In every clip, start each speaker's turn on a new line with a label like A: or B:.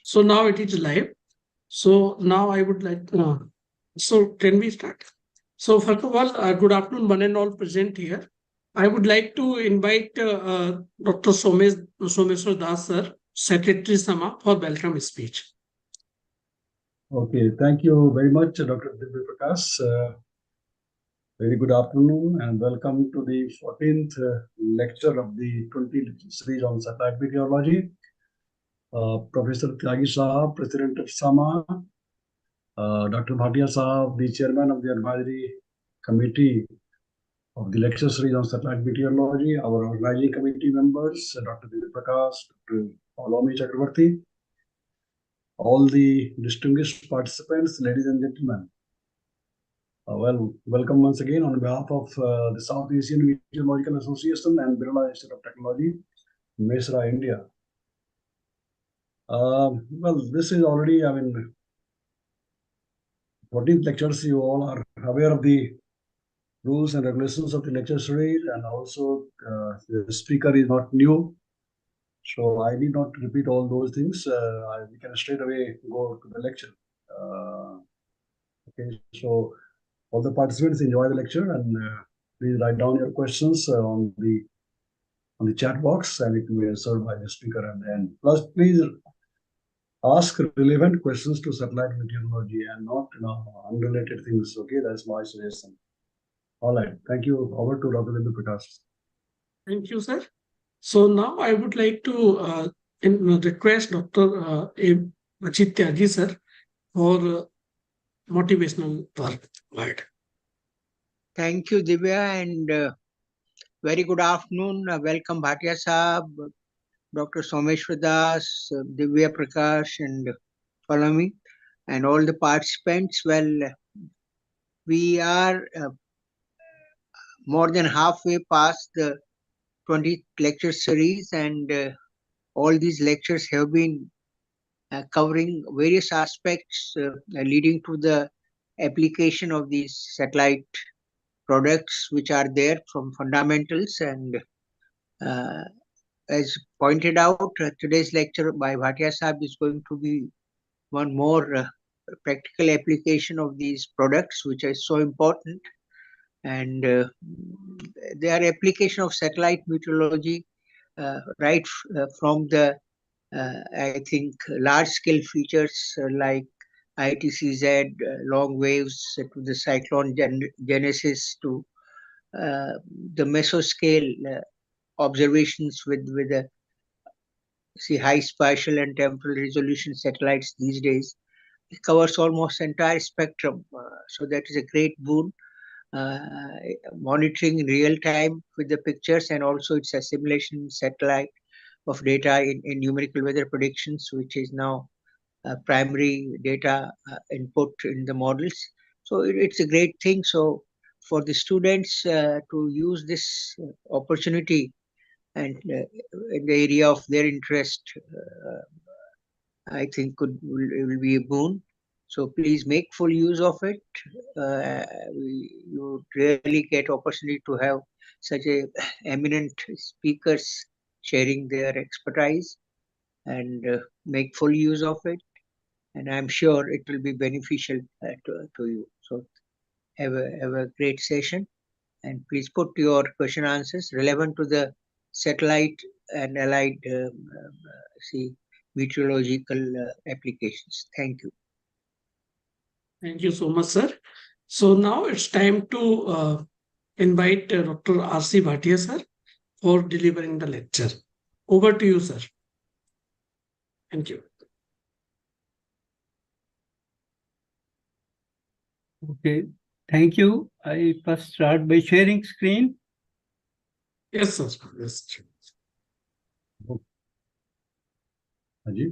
A: So now it is live. So now I would like, so can we start? So first of all, good afternoon, one and all present here. I would like to invite Dr. Someshwar Das sir, Secretary Sama, for welcome speech.
B: Okay, thank you very much, Dr. Divya Prakash. Very good afternoon and welcome to the 14th lecture of the 20 series on satellite meteorology. Professor Tyagi Saab, President of SAMA, Dr. Bhatia Saab, the Chairman of the Advisory Committee of the lecture series on satellite meteorology, our organizing committee members, Dr. Divya Prakash, Dr. Paulomi Chakravarti, all the distinguished participants, ladies and gentlemen. Welcome once again on behalf of the South Asian Meteorological Association and Birla Institute of Technology, Mesra, India. This is already, 14th lectures. You all are aware of the rules and regulations of the lecture series, and also the speaker is not new. So I need not repeat all those things. We can straight away go to the lecture. Okay, so all the participants enjoy the lecture and please write down your questions on the chat box and it will be answered by the speaker at the end. Plus, please ask relevant questions to satellite meteorology and not unrelated things. Okay, that's my suggestion. All right, thank you. Over to Dr. Bindu Prakash.
A: Thank you, sir. So now I would like to request Dr. Bhatia sir for motivational word.
C: Thank you, Divya, and very good afternoon. Welcome, Bhatia Saab, Dr. Someshwar Das, Divya Prakash, and Palami, and all the participants. Well, we are more than halfway past the 20th lecture series, and all these lectures have been covering various aspects leading to the application of these satellite products which are there from fundamentals. And as pointed out, today's lecture by Bhatia Saab is going to be one more practical application of these products, which is so important. And they are application of satellite meteorology right from the, I think, large-scale features like ITCZ, long waves, to the cyclone genesis, to the mesoscale observations with a high spatial and temporal resolution satellites these days. It covers almost entire spectrum, so that is a great boon. Monitoring in real time with the pictures, and also its assimilation satellite of data in numerical weather predictions, which is now primary data input in the models. So it's a great thing. So for the students to use this opportunity and in the area of their interest, I think will be a boon. So please make full use of it. You really get opportunity to have such a eminent speakers sharing their expertise, and make full use of it. And I'm sure it will be beneficial to you. So have a great session, and please put your question answers relevant to the satellite and allied meteorological applications. Thank you.
A: Thank you so much, sir. So now it's time to invite Dr. R.C. Bhatia sir for delivering the lecture. Over to you, sir. Thank you.
D: Okay, thank you. I first start by sharing screen.
A: Yes, sir. Yes.
B: जी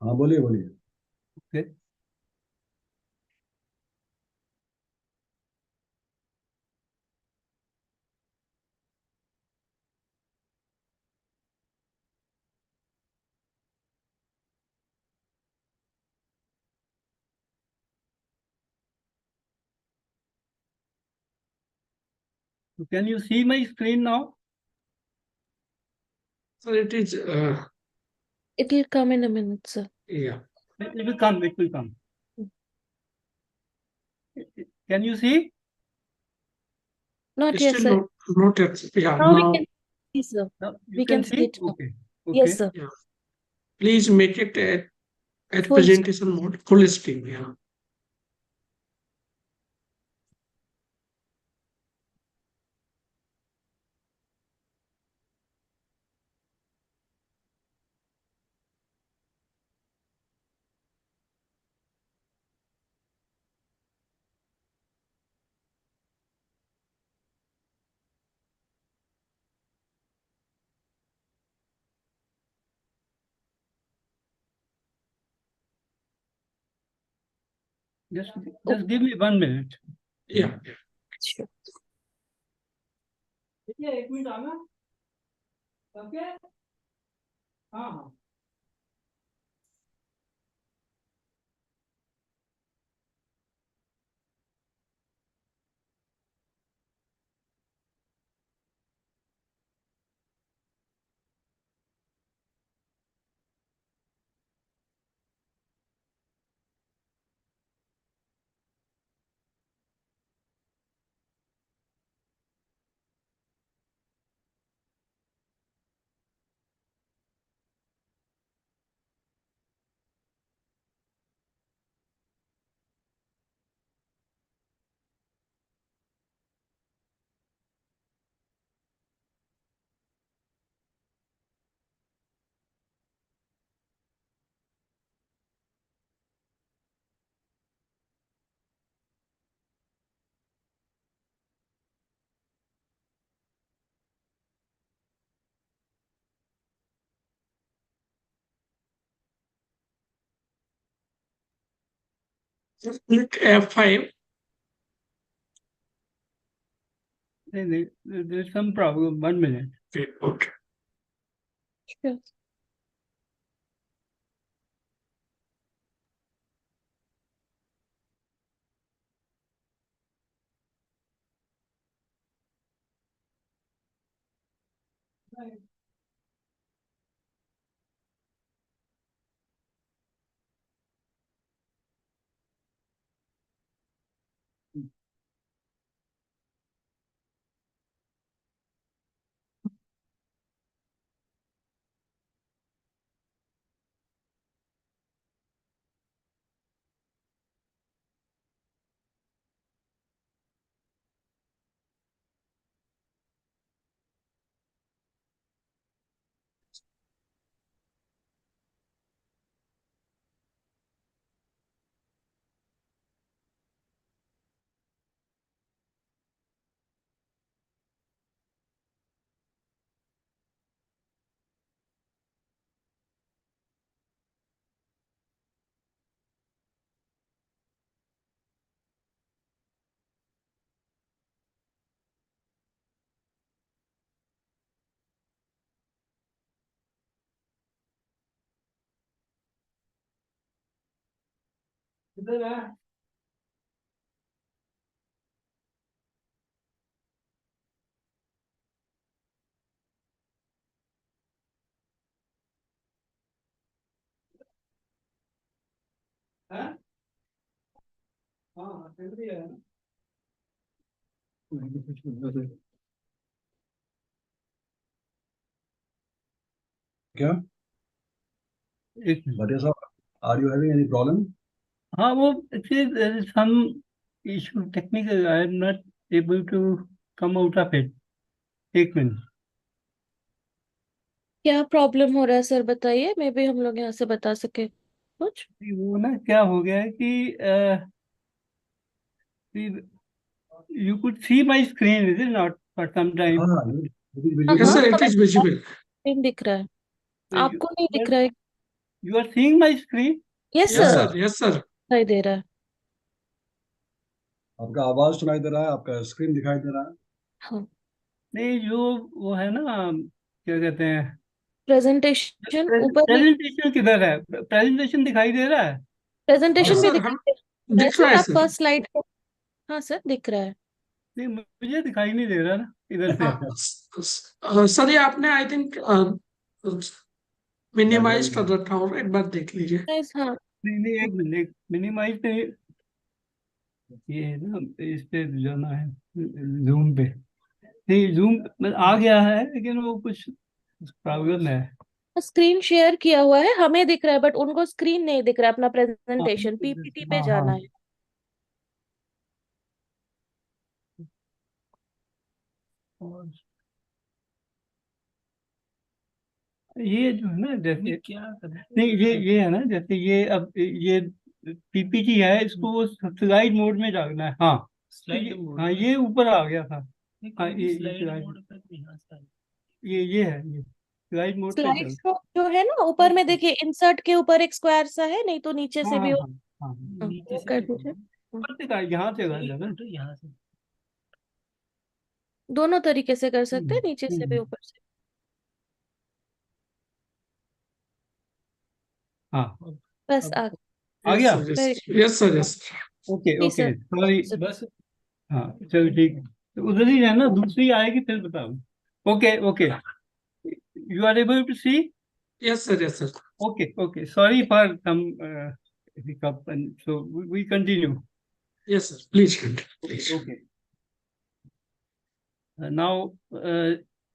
B: हाँ बोलिए बोलिए.
D: Okay. So can you see my screen now?
A: So it is
E: It will come in a minute, sir.
A: Yeah.
D: It will come. It will come. Can you see?
E: Not yet,
A: Still
E: sir.
A: not yet. Yeah.
E: Now we
A: Now,
E: can see, sir.
D: No, you
E: We can see it now.
D: Okay.
E: Yes, sir.
A: yeah. Please make it at
E: Full
A: presentation mode, full screen. Yeah.
D: Just give me 1 minute.
A: Yeah.
E: Sure.
D: एक minute आना okay हाँ हाँ
A: Just click F5.
D: There's some problem. 1 minute.
A: Okay. Okay.
E: Sure.
D: किधर है हाँ हाँ जल्दी है
B: क्या
D: एक मिनट
B: Bhatia साहब, are you having any problem?
D: हाँ वो actually there is some issue technical. I am not able to come out of it. एक मिनट
E: क्या प्रॉब्लम हो रहा है सर, बताइए। मे बी हम लोग यहाँ से बता सके कुछ।
D: वो ना क्या हो गया है कि you could see my screen, is it not, for some time?
B: हाँ, it is
E: हाँ
A: Yes,
B: visible.
E: हाँ,
A: sir. It
E: हमें
A: is visible.
E: screen दिख रहा है,
D: So
E: आपको नहीं दिख रहा है?
D: you are seeing my screen?
E: Yes
A: Yes,
E: sir,
A: sir. Yes, sir.
E: दिखाई दे रहा है।
B: आपका आवाज सुनाई दे रहा है, आपका स्क्रीन दिखाई दे रहा है।
E: हाँ,
D: नहीं जो वो है ना क्या कहते हैं
E: प्रेजेंटेशन ऊपर नहीं,
D: प्रेजेंटेशन किधर है? प्रेजेंटेशन दिखाई दे रहा है?
E: प्रेजेंटेशन
A: Yes,
E: भी
A: sir.
E: दिखाई
A: हम
E: दे रहा है
A: दिख रहा
E: सर,
A: है
E: आप
A: सर.
E: फर्स्ट स्लाइड पे। हाँ सर, दिख रहा है।
D: नहीं मुझे दिखाई नहीं दे रहा ना इधर से।
A: सर ये आपने आई थिंक मिनिमाइज कर रखा हूँ, एक बार देख लीजिए।
E: Guys, हाँ
D: नहीं एक मिनट, मिनिमाइज पे ये है ना, इस पे जाना है जूम पे। नहीं जूम आ गया है, लेकिन वो कुछ प्रॉब्लम है।
E: स्क्रीन शेयर किया हुआ है, हमें दिख रहा है, बट उनको स्क्रीन नहीं दिख रहा है, अपना प्रेजेंटेशन पीपीटी पे
D: हाँ
E: जाना
D: हाँ
E: है।
D: और ये जो है ना, जैसे क्या नहीं, ये है ना, जैसे ये अब ये पीपीटी है, इसको स्लाइड मोड में डालना है। हाँ स्लाइड मोड, हाँ ये ऊपर आ गया था। हाँ ये स्लाइड मोड ये है, ये स्लाइड मोड पे
E: स्लाइड
D: चल।
E: शो जो है ना ऊपर में, देखिए इंसर्ट के ऊपर एक स्क्वायर सा है, नहीं तो नीचे
D: हाँ
E: से भी
D: हाँ
E: हो।
D: हाँ हाँ
E: हाँ,
D: नीचे
E: वो
D: से
E: कर दीजिए।
D: ऊपर से यहाँ से कर देना, तो यहाँ से।
E: दोनों तरीके से कर सकते हैं, नीचे से भी
D: हम्म,
E: ऊपर से।
D: हाँ
E: बस
D: अब
E: आ
D: आ गया।
A: Yes sir, yes.
D: ओके
E: जी
D: ओके
E: सर।
D: सॉरी बस। हाँ चलो ठीक है, तो उधर ही रहना, दूसरी आएगी फिर बताओ। Okay okay, you are able to see.
A: Yes sir, yes sir.
D: Okay, okay. Sorry for some hiccup, and so we continue.
A: Yes sir, please please.
D: Okay. Now,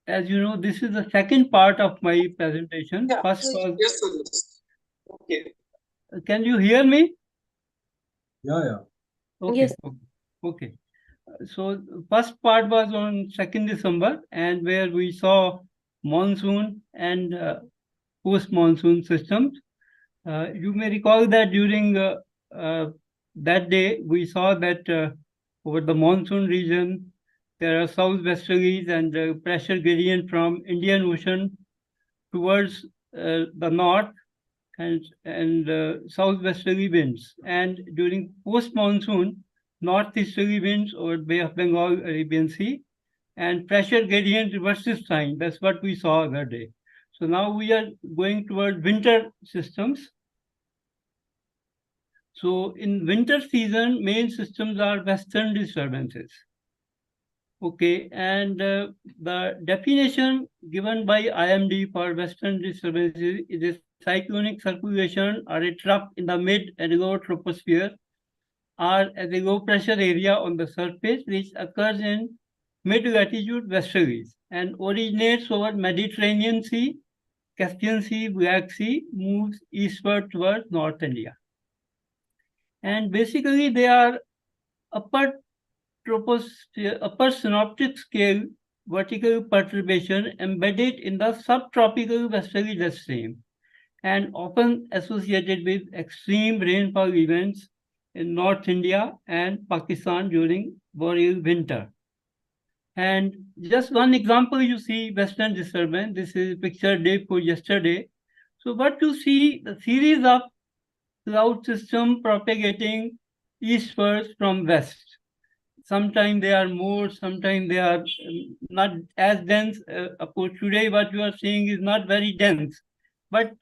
D: as you know, this is the second part of my presentation. First was
A: yes sir.
D: okay. Can you hear me?
B: Yeah.
D: Okay,
E: yes
D: okay, okay. So first part was on 2nd December, and where we saw monsoon and post-monsoon systems. You may recall that during that day, we saw that over the monsoon region, there are southwesterlies and pressure gradient from Indian Ocean towards the north, and southwesterly winds. And during post-monsoon, northeasterly winds over Bay of Bengal, Arabian Sea, and pressure gradient reverses sign. That's what we saw that day. So now we are going toward winter systems. So in winter season, main systems are western disturbances. Okay, and the definition given by IMD for western disturbances is a cyclonic circulation or a trough in the mid and lower troposphere, or as a low pressure area on the surface which occurs in mid latitude westerlies and originates over Mediterranean Sea, Caspian Sea, Black Sea, moves eastward towards North India. And basically they are upper synoptic scale vertical perturbation embedded in the subtropical westerly jet stream and often associated with extreme rainfall events in North India and Pakistan during boreal winter. And just one example, you see western disturbance. This is picture day for yesterday. So what you see, the series of cloud system propagating eastwards from west. Sometimes they are more, sometimes they are not as dense. Of course, today what you are seeing is not very dense. But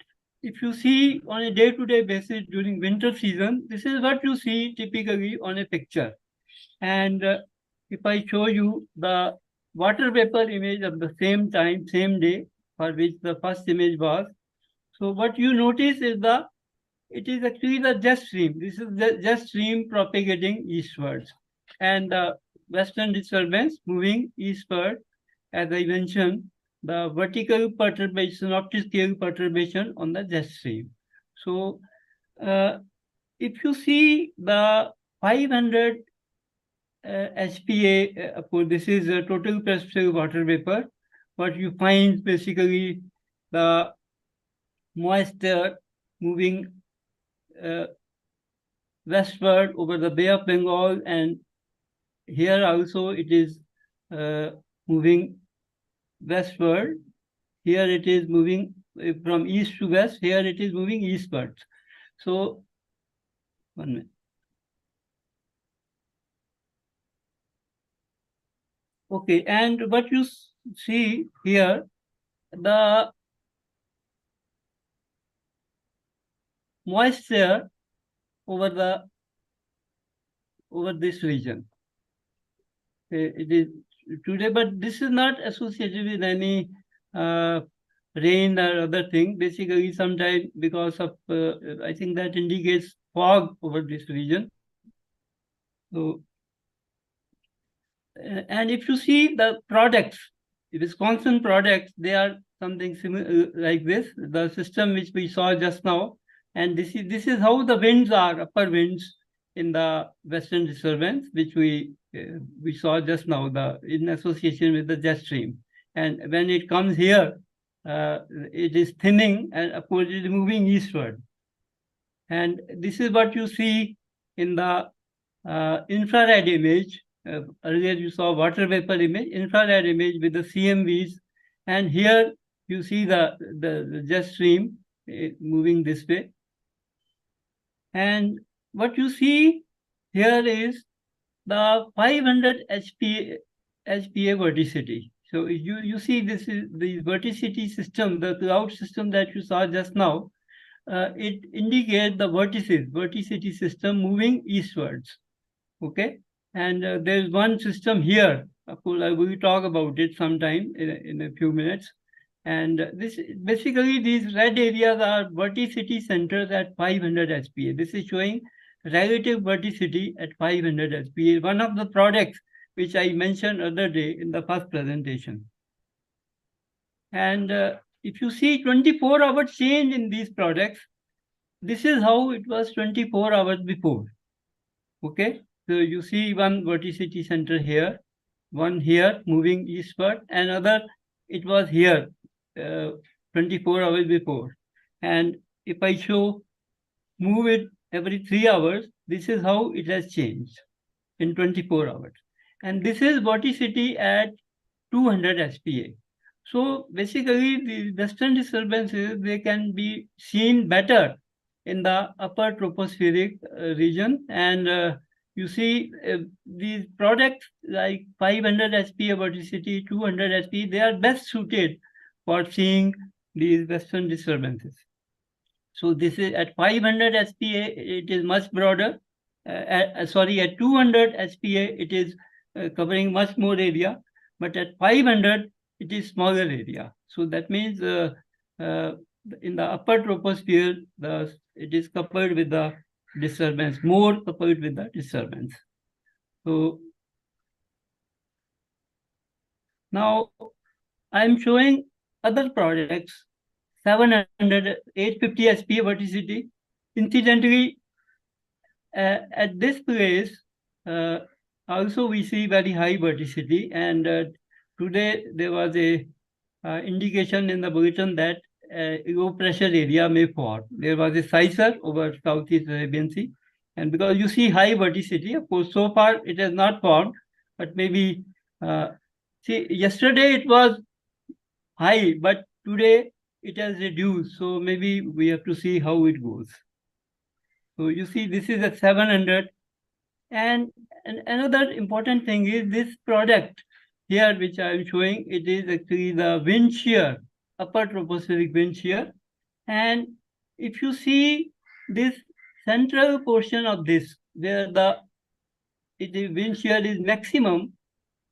D: if you see on a day-to-day basis during winter season, this is what you see typically on a picture. And if I show you the water vapor image of the same time, same day, for which the first image was, so what you notice is it is actually the jet stream. This is the jet stream propagating eastwards, and the western disturbance moving eastward, as I mentioned, the vertical perturbation, optic scale perturbation on the jet stream. So, if you see the 500 HPA, of course, this is a total pressure water vapor. What you find basically the moisture moving westward over the Bay of Bengal, and here also it is moving westward. Here it is moving from east to west. Here it is moving eastward. So, 1 minute. Okay, and what you see here, the moisture over this region. It is today, but this is not associated with any rain or other thing. Basically, sometimes because of, I think that indicates fog over this region. So, and if you see the products, Wisconsin products, they are something similar like this, the system which we saw just now. And this is how the winds are, upper winds in the western disturbance, which we saw just now, in association with the jet stream. And when it comes here, it is thinning, and of course it is moving eastward. And this is what you see in the infrared image. Earlier you saw water vapor image, infrared image with the CMVs, and here you see the jet stream moving this way. And what you see here is the 500 HPA vorticity. So you see this is the vorticity system, the cloud system that you saw just now. It indicates the vorticity system moving eastwards. Okay, and there's one system here. Of course, I will talk about it sometime in a few minutes. And this basically, these red areas are vorticity centers at 500 SPA. This is showing relative vorticity at 500 SPA, one of the products which I mentioned other day in the first presentation. And if you see 24-hour change in these products, this is how it was 24 hours before. Okay, so you see one vorticity center here, one here moving eastward, and other, it was here 24 hours before. And if I show move it every 3 hours, this is how it has changed in 24 hours. And this is vorticity at 200 SPA. So basically, the western disturbances, they can be seen better in the upper tropospheric region. And you see these products like 500 SPA vorticity, 200 SPA, they are best suited for seeing these western disturbances. So this is at 500 SPA, it is much broader. At 200 SPA, it is covering much more area. But at 500, it is smaller area. So that means in the upper troposphere, it is coupled with the disturbance, more coupled with the disturbance. So now I'm showing other products, 700, 850 SPA vorticity. Incidentally, at this place, also we see very high vorticity, and today there was a indication in the bulletin that low pressure area may form. There was a sizer over Southeast Arabian Sea, and because you see high vorticity, of course, so far it has not formed, but maybe, see, yesterday it was high, but today it has reduced. So maybe we have to see how it goes. So you see, this is at 700. And another important thing is this product here, which I am showing, it is actually the wind shear, upper tropospheric wind shear. And if you see this central portion of this, where the wind shear is maximum,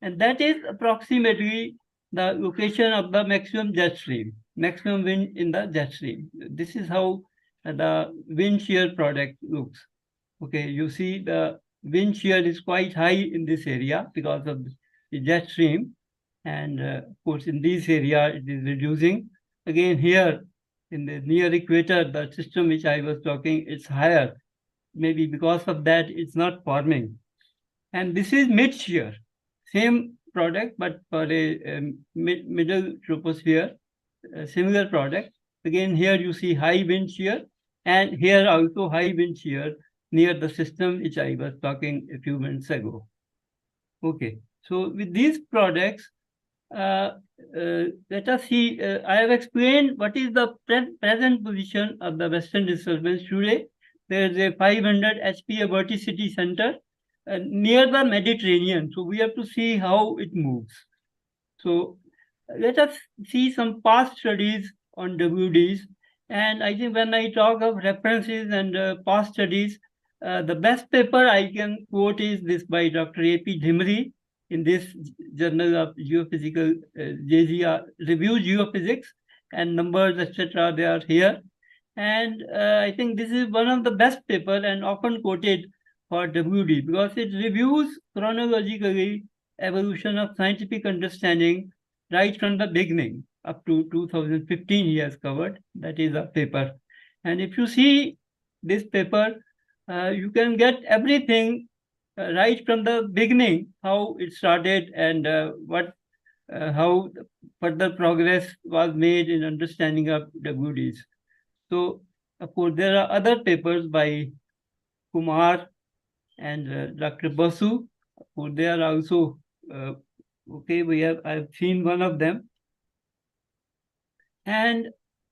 D: and that is approximately the location of the maximum jet stream, maximum wind in the jet stream. This is how the wind shear product looks. Okay, you see the wind shear is quite high in this area because of the jet stream. And of course, in this area, it is reducing. Again, here in the near equator, the system which I was talking, it's higher. Maybe because of that, it's not forming. And this is mid shear, same product, but for a middle troposphere, similar product. Again, here you see high wind shear, and here also high wind shear near the system which I was talking a few minutes ago. Okay, so with these products, let us see, I have explained what is the present position of the western disturbance today. There is a 500 SPA vorticity center near the Mediterranean. So we have to see how it moves. So let us see some past studies on WDs. And I think when I talk of references and past studies, the best paper I can quote is this by Dr. A.P. Dhimri in this Journal of Geophysical, JGR, Review Geophysics. and numbers, etc. They are here. And I think this is one of the best paper and often quoted for WD because it reviews chronologically evolution of scientific understanding right from the beginning up to 2015 he has covered. That is a paper. And if you see this paper, you can get everything right from the beginning, how it started and how further progress was made in understanding of WDs. So, of course, there are other papers by Kumar and Dr. Basu. They are also okay. I've seen one of them, and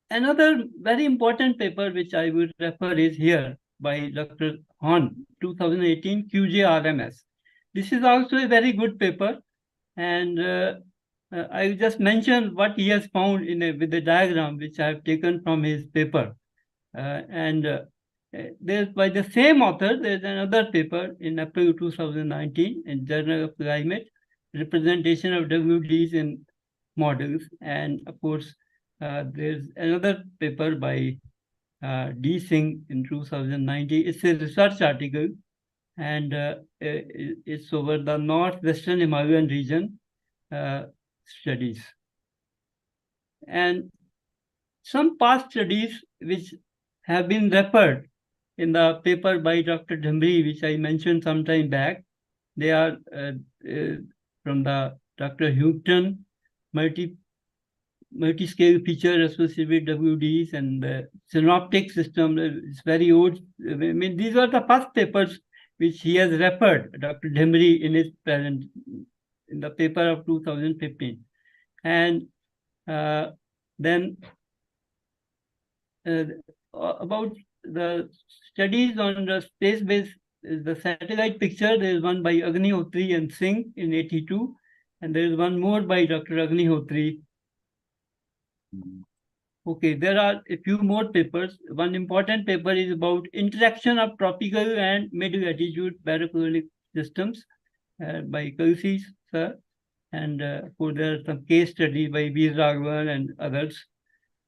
D: another very important paper which I would refer is here by Dr. Hahn, 2018 QJRMS. This is also a very good paper, and I just mentioned what he has found with the diagram which I have taken from his paper. There's by the same author, there's another paper in April 2019 in Journal of Climate, representation of WDs in models. And of course, there's another paper by D. Singh in 2019. It's a research article, and it's over the northwestern Himalayan region studies. And some past studies which have been referred in the paper by Dr. Dhambri, which I mentioned some time back. They are from the Dr. Houghton multi-scale feature associated with WDs and the synoptic system. It's very old. I mean, these are the first papers which he has referred, Dr. Dhambri, in his present, in the paper of 2015. And then about the studies on the space-based, the satellite picture, there is one by Agnihotri and Singh in 82, and there is one more by Dr. Agnihotri. Okay, there are a few more papers. One important paper is about interaction of tropical and middle altitude parabolic systems by Kalsi sir. And of course, there are some case studies by V. Raghavan and others.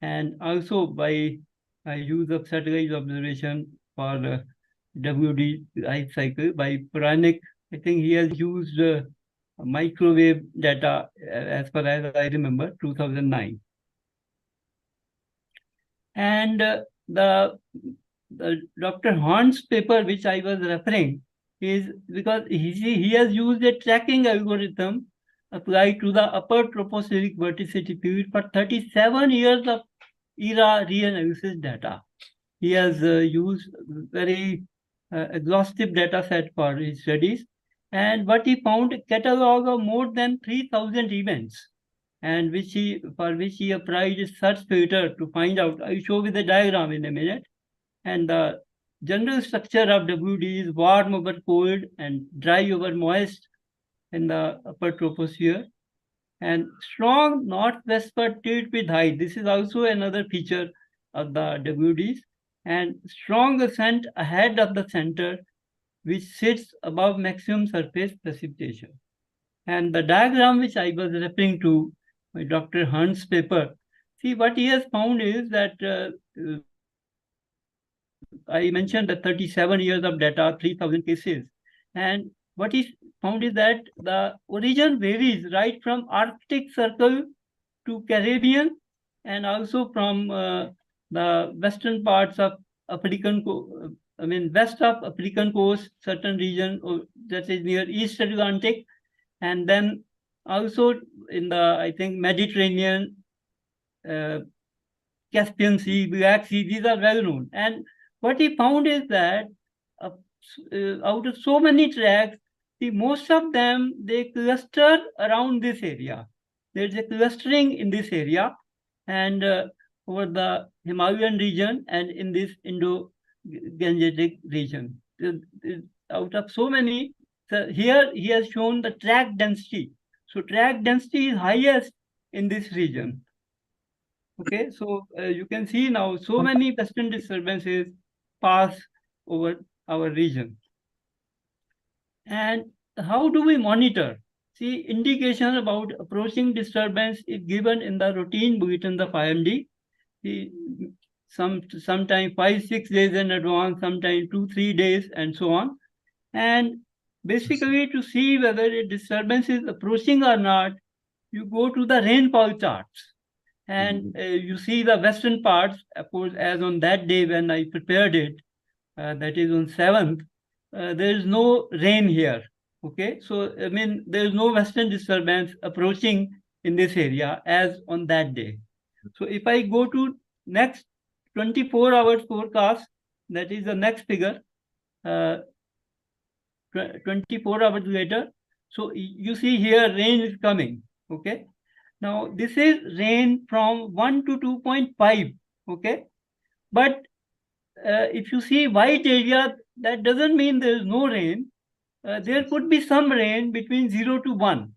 D: And also by use of satellite observation for WD life cycle by Puranik. I think he has used microwave data as far as I remember, 2009. And the Dr. Hahn's paper, which I was referring, is because he has used a tracking algorithm applied to the upper tropospheric vorticity field for 37 years of era reanalysis data. He has used very exhaustive data set for his studies, and what he found a catalog of more than 3,000 events, and for which he applied a search filter to find out. I'll show you the diagram in a minute. And the general structure of WD is warm over cold and dry over moist in the upper troposphere, and strong northwestward tilt with height. This is also another feature of the WDs, and strong ascent ahead of the center, which sits above maximum surface precipitation. And the diagram which I was referring to by Dr. Hunt's paper, see what he has found is that I mentioned the 37 years of data, 3,000 cases. And what he found is that the origin varies right from Arctic Circle to Caribbean, and also from the western parts of west of African coast, certain region that is near East Atlantic, and then also in the, I think, Mediterranean, Caspian Sea, Black Sea, these are well known. And what he found is that out of so many tracks, most of them, they cluster around this area. There's a clustering in this area, and over the Himalayan region and in this Indo-Gangetic region. Out of so many, so here he has shown the track density. So track density is highest in this region. Okay, so you can see now so many western disturbances pass over our region. And how do we monitor? see, indication about approaching disturbance is given in the routine bulletins of IMD. See, sometime 5-6 days in advance, sometime 2-3 days, and so on. And basically, to see whether a disturbance is approaching or not, you go to the rainfall charts. And you see the western parts, of course, as on that day when I prepared it, that is on 7th, there is no rain here. Okay, so I mean, there is no western disturbance approaching in this area as on that day. So if I go to next 24 hours forecast, that is the next figure, 24 hours later. So you see here rain is coming. Okay. Now this is rain from 1 to 2.5. Okay. But if you see white area, that doesn't mean there is no rain. There could be some rain between 0 to 1.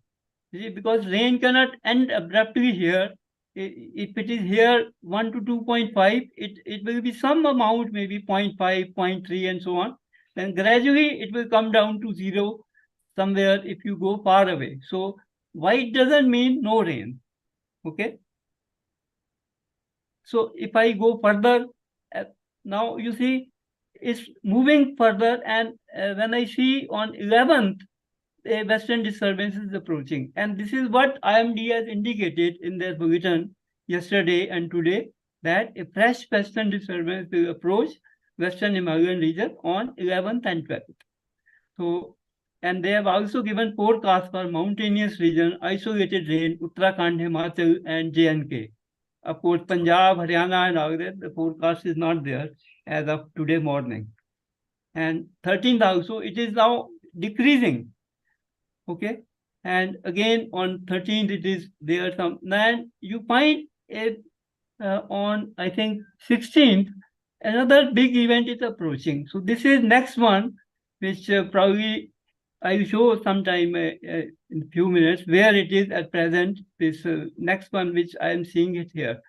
D: Because rain cannot end abruptly here. If it is here 1 to 2.5, it will be some amount, maybe 0.5, 0.3, and so on. Then gradually it will come down to 0 somewhere if you go far away. So white doesn't mean no rain. Okay. So if I go further, now you see it's moving further, and when I see on 11th, a western disturbance is approaching. And this is what IMD has indicated in their bulletin yesterday and today, that a fresh western disturbance will approach Western Himalayan region on 11th and 12th. So, and they have also given forecast for mountainous region, isolated rain, Uttarakhand, Himachal, and J&K. Of course, Punjab, Haryana, and Agra, the forecast is not there as of today morning. And 13th also, it is now decreasing. Okay, and again on 13th it is there some. Then you find it on, I think, 16th, another big event is approaching. So this is next one, which probably I will show sometime in a few minutes where it is at present. This next one, which I am seeing it here.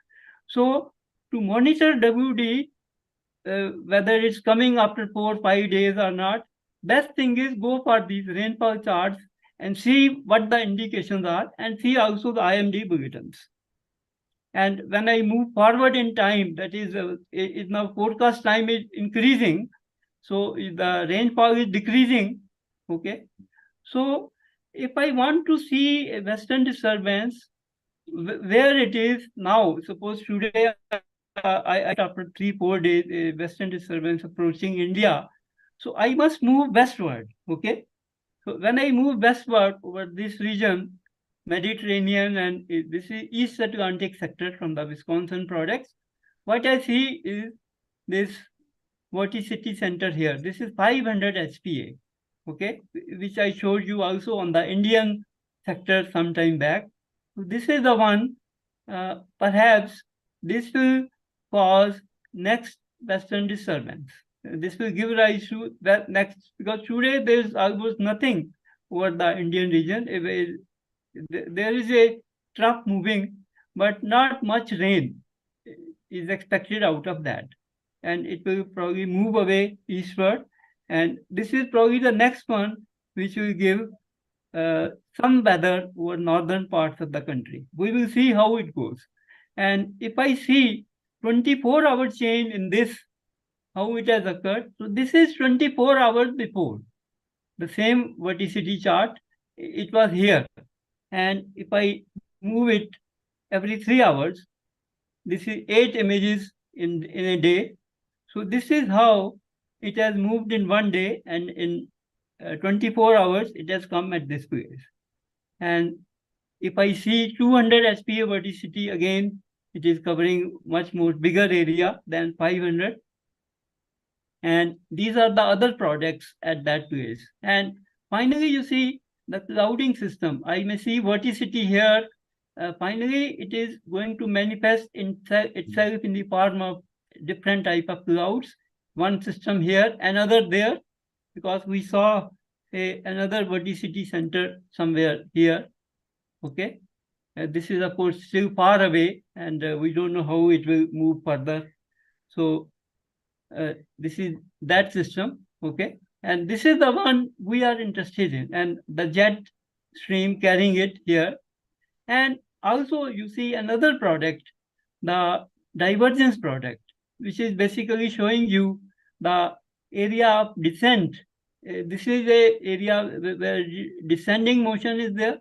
D: So to monitor WD, whether it's coming after 4 or 5 days or not, best thing is go for these rainfall charts and see what the indications are, and see also the IMD bulletins. And when I move forward in time, that is now forecast time is increasing, so the rainfall is decreasing. Okay, so if I want to see a western disturbance, where it is now, suppose today I after 3-4 days a western disturbance approaching India, so I must move westward. Okay. So when I move westward over this region, Mediterranean, and this is East Atlantic sector from the Wisconsin products, what I see is this vorticity center here. This is 500 HPA, okay, which I showed you also on the Indian sector some time back. So this is the one, perhaps this will cause next western disturbance. This will give rise to that next, because today there is almost nothing over the Indian region. There is a trough moving, but not much rain is expected out of that. And it will probably move away eastward. And this is probably the next one, which will give some weather over northern parts of the country. We will see how it goes. And if I see 24-hour change in this, how it has occurred. So this is 24 hours before. The same vorticity chart, it was here. And if I move it every 3 hours, this is 8 images in a day. So this is how it has moved in one day, and in 24 hours, it has come at this place. And if I see 200 SPA vorticity, again, it is covering much more bigger area than 500. And these are the other products at that place. And finally, you see the clouding system. I may see vorticity here. Finally, it is going to manifest itself in the form of different type of clouds. One system here, another there, because we saw another vorticity center somewhere here. Okay. This is, of course, still far away, and we don't know how it will move further. So this is that system, okay? And this is the one we are interested in. And the jet stream carrying it here. And also you see another product, the divergence product, which is basically showing you the area of descent. This is a area where descending motion is there.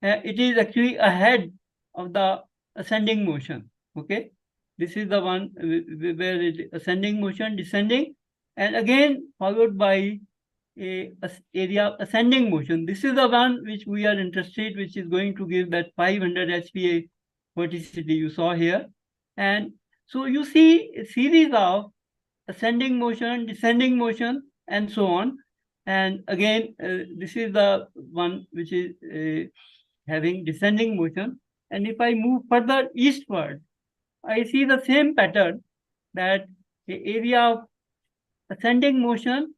D: It is actually ahead of the ascending motion. Okay, this is the one where it ascending motion, descending, and again followed by a area of ascending motion. This is the one which we are interested, which is going to give that 500 HPA vorticity you saw here. And so you see a series of ascending motion, descending motion, and so on. And again, this is the one which is having descending motion. And if I move further eastward, I see the same pattern, that the area of ascending motion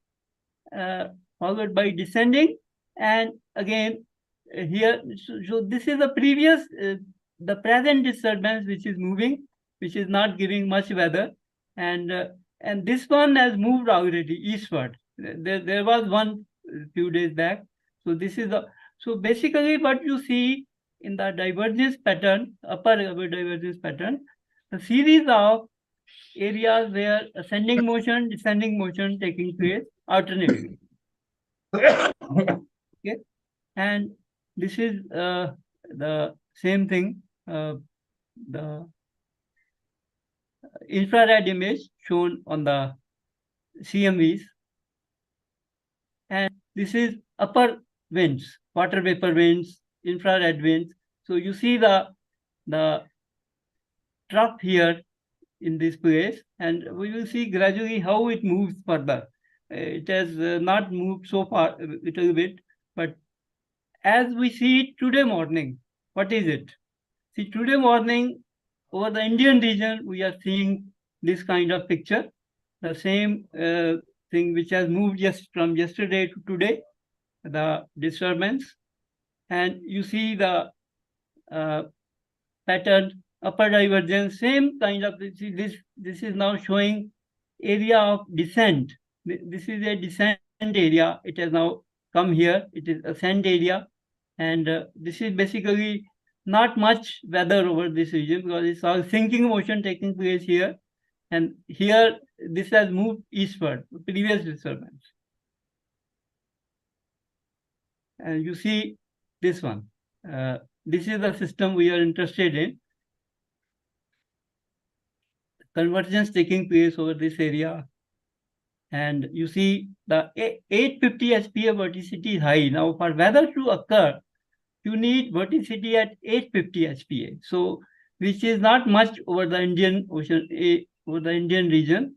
D: followed by descending, and again here. So this is the previous, the present disturbance which is moving, which is not giving much weather, and this one has moved already eastward. There was one few days back. So this is the, so basically what you see in the divergence pattern, upper divergence pattern, the series of areas where ascending motion, descending motion taking place alternately. Okay, and this is the same thing, the infrared image shown on the CMVs, and this is upper winds, water vapor winds, infrared winds. So you see the trough here in this place, and we will see gradually how it moves further. It has not moved so far, a little bit, but as we see it today morning, what is it? See, today morning over the Indian region, we are seeing this kind of picture, the same thing which has moved just from yesterday to today, the disturbance, and you see the pattern, upper divergence, same kind of, see, this is now showing area of descent. This is a descent area. It has now come here. It is ascent area, and this is basically not much weather over this region, because it's all sinking motion taking place here, and here this has moved eastward, previous disturbance. And you see this one. This is the system we are interested in. Convergence taking place over this area. And you see the 850 HPA vorticity is high. Now for weather to occur, you need vorticity at 850 HPA. So which is not much over the Indian Ocean, over the Indian region.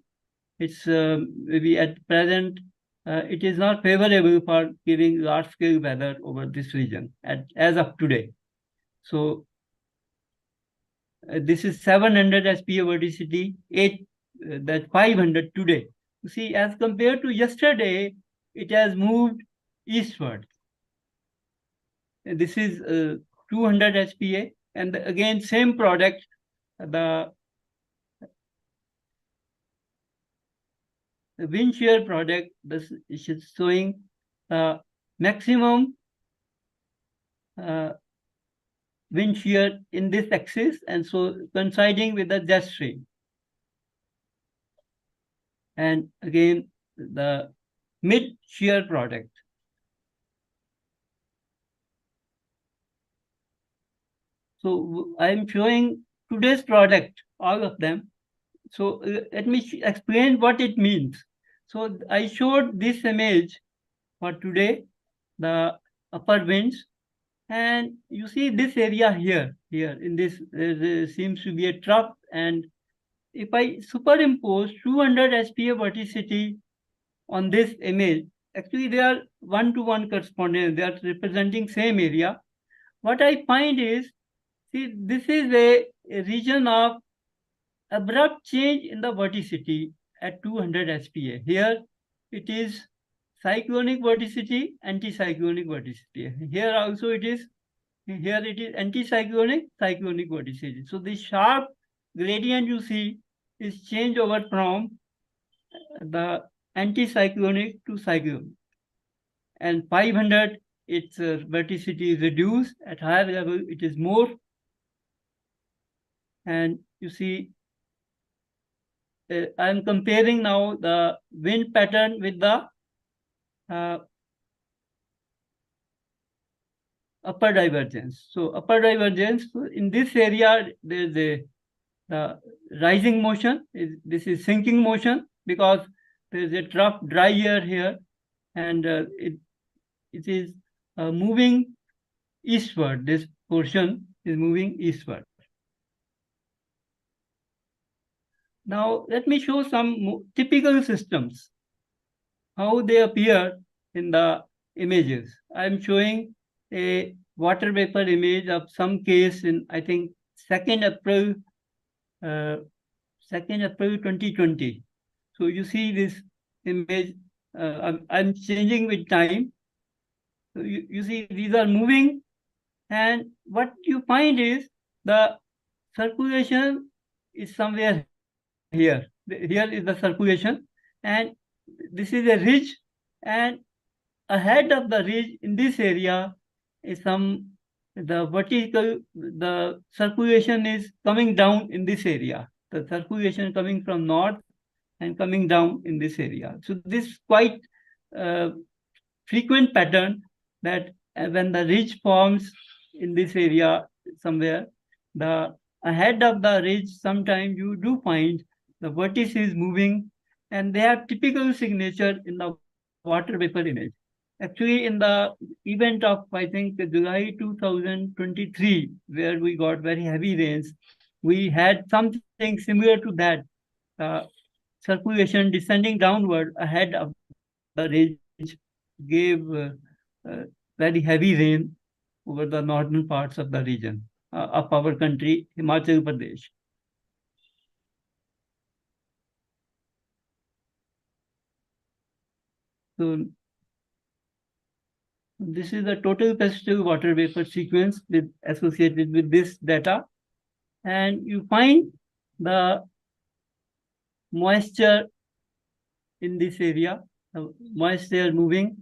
D: It's maybe at present, it is not favorable for giving large scale weather over this region as of today. So this is 700 SPA vorticity, that 500 today. You see, as compared to yesterday, it has moved eastward. And this is 200 SPA, and again same product, the wind shear product. This is showing maximum wind shear in this axis, and so coinciding with the jet stream. And again, the mid shear product. So I am showing today's product, all of them. So let me explain what it means. So I showed this image for today, the upper winds, and you see this area here in this, there seems to be a trough, and if I superimpose 200 SPA vorticity on this image, actually they are one-to-one corresponding, they are representing same area. What I find is, see, this is a region of abrupt change in the vorticity at 200 SPA. Here it is cyclonic vorticity, anticyclonic vorticity. Here also it is, here it is anticyclonic, cyclonic vorticity. So the sharp gradient you see is change over from the anticyclonic to cyclonic. And 500 its verticity is reduced. At higher level, it is more. And you see, I'm comparing now the wind pattern with the upper divergence. So upper divergence, in this area, there's a rising motion. This is sinking motion because there's a trough dry air here, and it is moving eastward. This portion is moving eastward. Now, let me show some typical systems, how they appear in the images. I'm showing a water vapor image of some case in, I think, 2nd April 2020. So you see this image, I'm changing with time. So you see these are moving, and what you find is the circulation is somewhere here. Here is the circulation, and this is a ridge, and ahead of the ridge in this area is the vertical, the circulation is coming down in this area. The circulation coming from north and coming down in this area. So this quite frequent pattern that when the ridge forms in this area somewhere, the ahead of the ridge, sometimes you do find the vertice is moving, and they have typical signature in the water vapor image. Actually, in the event of, I think, July 2023, where we got very heavy rains, we had something similar to that, circulation descending downward ahead of the ridge gave very heavy rain over the northern parts of the region of our country, Himachal Pradesh. So this is the total persistent water vapor sequence associated with this data, and you find the moisture in this area, moisture moving,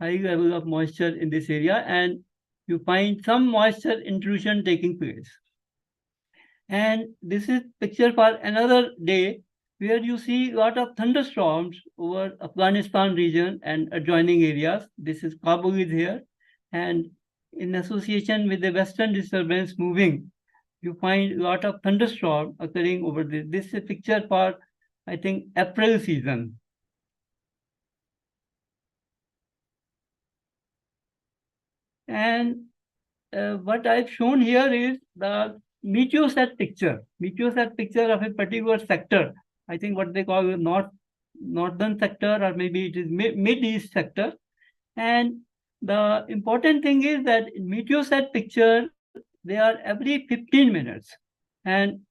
D: high level of moisture in this area, and you find some moisture intrusion taking place. And this is picture for another day where you see a lot of thunderstorms over Afghanistan region and adjoining areas. This is Kabul is here, and in association with the western disturbance moving, you find a lot of thunderstorm occurring over this. This is a picture for, I think, April season. And what I've shown here is the meteosat picture of a particular sector. I think what they call northern sector, or maybe it is mid-east sector. And the important thing is that in meteosat picture, they are every 15 minutes. And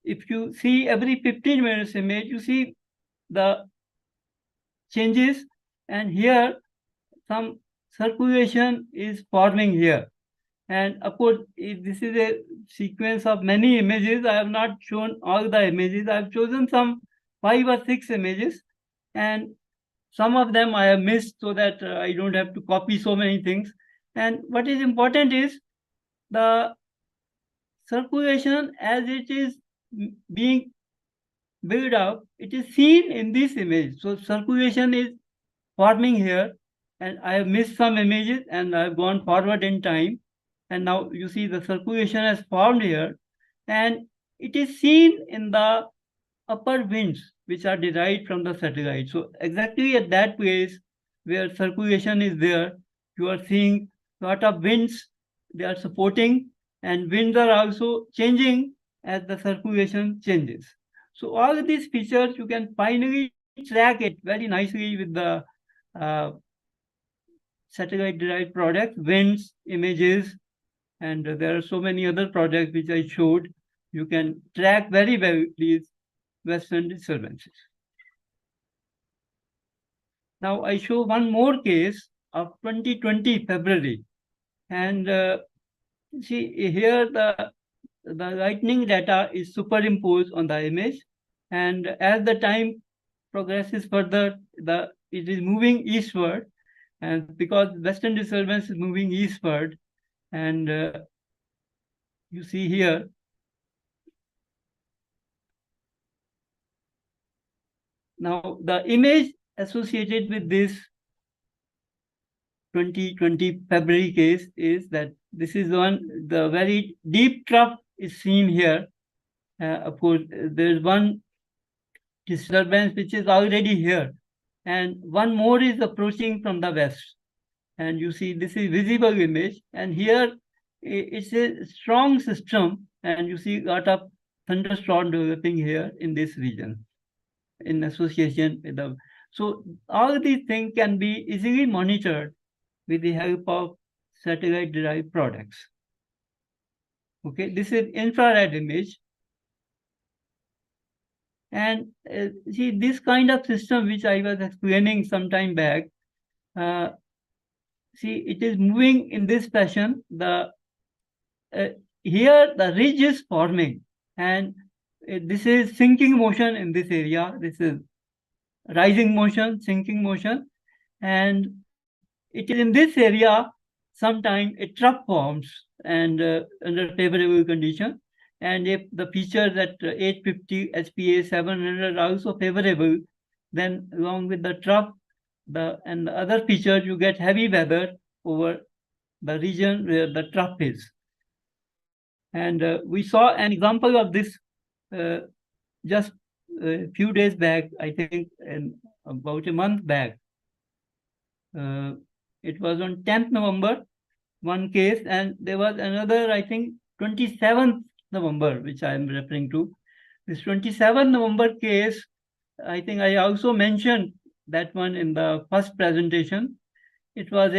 D: if you see every 15 minutes image, you see the changes, and here some circulation is forming here. And of course, this is a sequence of many images. I have not shown all the images. I have chosen some 5 or 6 images, and some of them I have missed so that I don't have to copy so many things. And what is important is the circulation as it is being built up, it is seen in this image. So circulation is forming here, and I have missed some images and I have gone forward in time. And now you see the circulation has formed here, and it is seen in the upper winds which are derived from the satellite. So exactly at that place where circulation is there, you are seeing a lot of winds, they are supporting, and winds are also changing as the circulation changes. So all of these features, you can finally track it very nicely with the satellite derived product, winds, images, and there are so many other projects which I showed. You can track very well these western disturbances. Now I show one more case of 2020 February, and see here the lightning data is superimposed on the image, and as the time progresses further, the it is moving eastward, and because western disturbance is moving eastward, and you see here, now the image associated with this 2020 February case is that this is the very deep trough is seen here. Of course, there's one disturbance which is already here, and one more is approaching from the west. And you see, this is visible image, and here it's a strong system, and you see a lot of thunderstorm developing here in this region in association with the. So all these things can be easily monitored with the help of satellite derived products. Okay, this is infrared image. And see, this kind of system which I was explaining some time back, see, it is moving in this fashion. Here the ridge is forming, and this is sinking motion in this area. This is rising motion, sinking motion, and it is in this area sometime a trough forms and under favorable condition. And if the features at 850 HPA 700 are also favorable, then along with the trough and the other features, you get heavy weather over the region where the trough is. And we saw an example of this just a few days back, I think, about a month back. It was on 10th November, one case, and there was another, I think, 27th November, which I am referring to. This 27th November case, I think I also mentioned that one in the first presentation. It was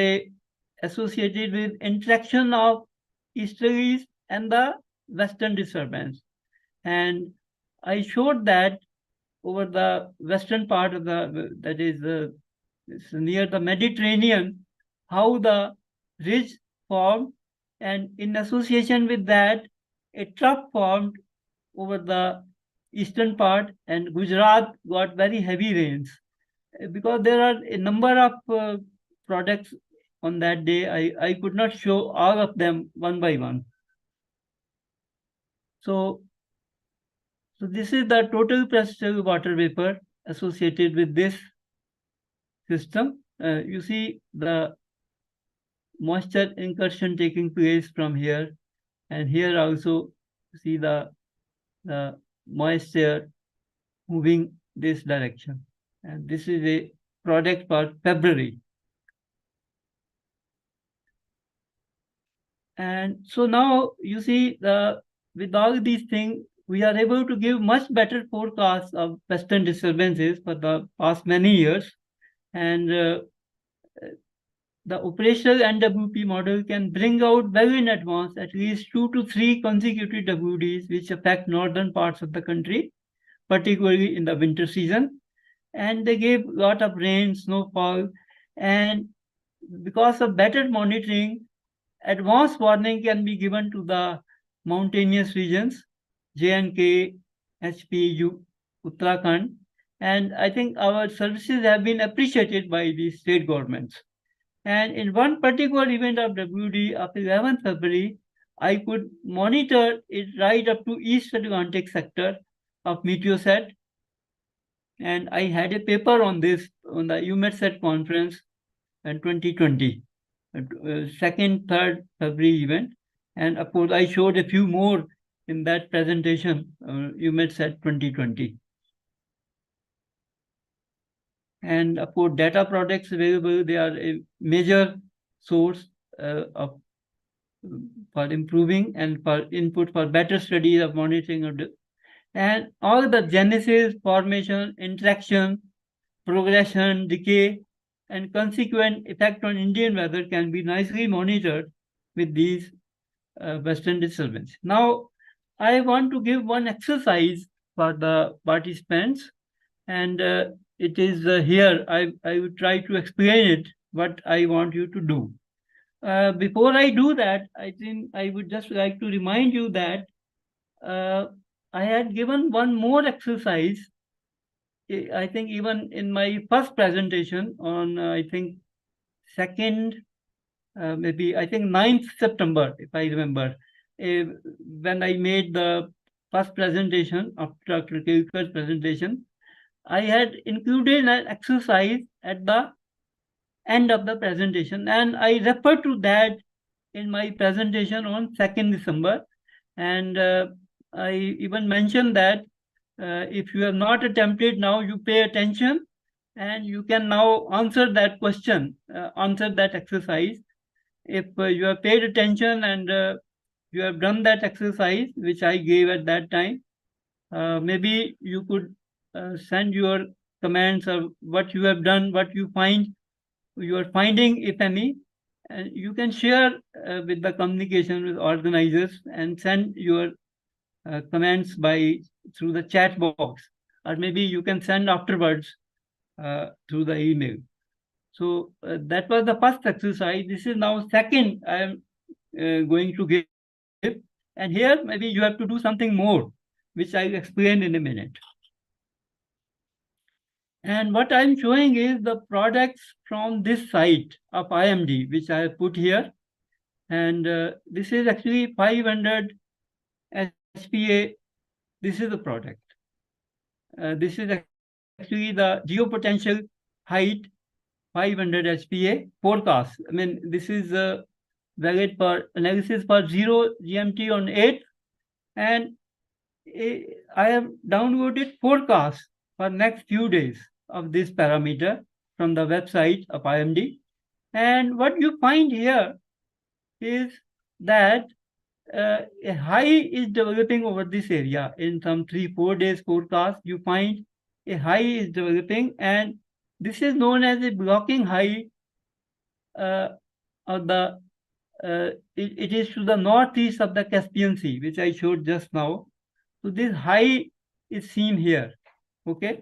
D: associated with interaction of easterlies and the western disturbance. And I showed that over the western part of that is near the Mediterranean, how the ridge formed, and in association with that, a trough formed over the eastern part, and Gujarat got very heavy rains. Because there are a number of products on that day, I could not show all of them one by one. So this is the total pressure water vapor associated with this system. You see the moisture incursion taking place from here, and here also you see the moisture moving this direction. And this is a product for February. And so now you see with all these things, we are able to give much better forecasts of western disturbances for the past many years. And the operational NWP model can bring out well in advance at least 2 to 3 consecutive WDs which affect northern parts of the country, particularly in the winter season. And they gave a lot of rain, snowfall, and because of better monitoring, advanced warning can be given to the mountainous regions, J&K, HP, Uttarakhand, and I think our services have been appreciated by the state governments. And in one particular event of WD of 11th February, I could monitor it right up to East Atlantic sector of Meteosat. And I had a paper on this on the UMETSAT conference in 2020, 2nd, 3rd February event. And of course, I showed a few more in that presentation, UMETSAT 2020. And of course, data products available, they are a major source for improving and for input for better studies of monitoring of and all the genesis, formation, interaction, progression, decay, and consequent effect on Indian weather can be nicely monitored with these western disturbances. Now, I want to give one exercise for the participants, and it is here. I will try to explain it, what I want you to do. Before I do that, I think I would just like to remind you that I had given one more exercise I think even in my first presentation on, I think, 2nd, maybe I think 9th September, if I remember, when I made the first presentation after Dr. Kilkar's presentation, I had included an exercise at the end of the presentation, and I refer to that in my presentation on 2nd December. And I even mentioned that if you have not attempted, now you pay attention and you can now answer that question, answer that exercise. If you have paid attention and you have done that exercise, which I gave at that time, maybe you could send your comments of what you have done, what you are finding, if any, and you can share with the communication with organizers and send your comments through the chat box, or maybe you can send afterwards through the email. So that was the first exercise. This is now second I am going to give, and here maybe you have to do something more, which I'll explain in a minute. And what I'm showing is the products from this site of IMD, which I have put here. And this is actually 500 SPA. This is the product. This is actually the geopotential height 500 SPA forecast. I mean, this is valid for analysis for 0 GMT on 8. And I have downloaded forecast for next few days of this parameter from the website of IMD. And what you find here is that a high is developing over this area. In some 3-4 days forecast, you find a high is developing, and this is known as a blocking high of the it is to the northeast of the Caspian Sea, which I showed just now. So this high is seen here, okay?